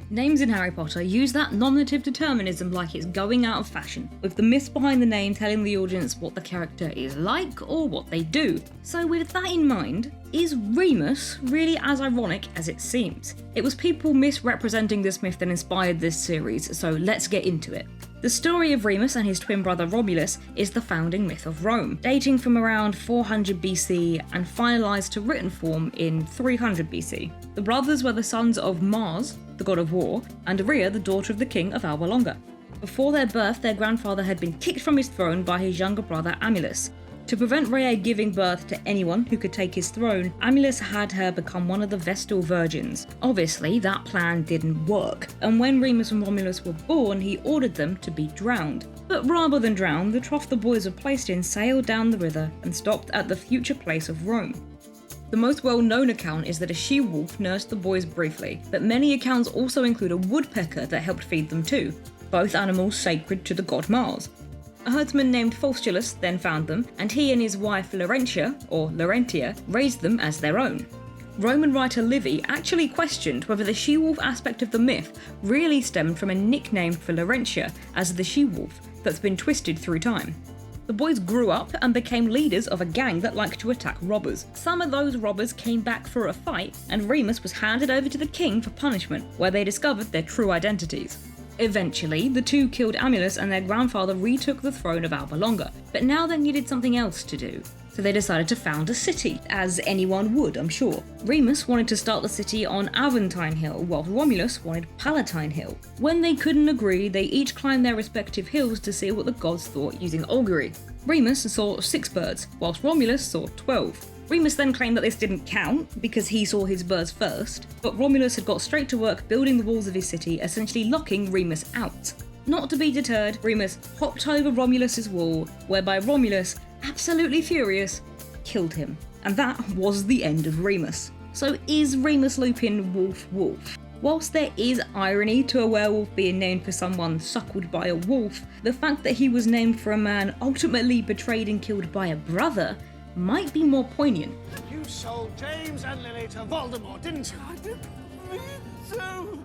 Names in Harry Potter use that nominative determinism like it's going out of fashion, with the myth behind the name telling the audience what the character is like or what they do. So with that in mind, is Remus really as ironic as it seems? It was people misrepresenting this myth that inspired this series, so let's get into it. The story of Remus and his twin brother Romulus is the founding myth of Rome, dating from around 400 BC and finalised to written form in 300 BC. The brothers were the sons of Mars, the god of war, and Rhea, the daughter of the king of Alba Longa. Before their birth, their grandfather had been kicked from his throne by his younger brother Amulius. To prevent Rhea giving birth to anyone who could take his throne, Amulius had her become one of the Vestal Virgins. Obviously, that plan didn't work, and when Remus and Romulus were born, he ordered them to be drowned. But rather than drown, the trough the boys were placed in sailed down the river and stopped at the future place of Rome. The most well-known account is that a she-wolf nursed the boys briefly, but many accounts also include a woodpecker that helped feed them too, both animals sacred to the god Mars. A herdsman named Faustulus then found them, and he and his wife Laurentia, or Laurentia, raised them as their own. Roman writer Livy actually questioned whether the she-wolf aspect of the myth really stemmed from a nickname for Laurentia as the she-wolf that's been twisted through time. The boys grew up and became leaders of a gang that liked to attack robbers. Some of those robbers came back for a fight, and Remus was handed over to the king for punishment, where they discovered their true identities. Eventually, the two killed Amulius and their grandfather retook the throne of Alba Longa, but now they needed something else to do. So they decided to found a city, as anyone would, I'm sure. Remus wanted to start the city on Aventine Hill, while Romulus wanted Palatine Hill. When they couldn't agree, they each climbed their respective hills to see what the gods thought using augury. Remus saw 6 birds, whilst Romulus saw 12. Remus then claimed that this didn't count, because he saw his birds first, but Romulus had got straight to work building the walls of his city, essentially locking Remus out. Not to be deterred, Remus hopped over Romulus's wall, whereby Romulus, absolutely furious, killed him. And that was the end of Remus. So is Remus Lupin wolf? Whilst there is irony to a werewolf being named for someone suckled by a wolf, the fact that he was named for a man ultimately betrayed and killed by a brother might be more poignant. You sold James and Lily to Voldemort, didn't you? I didn't mean to.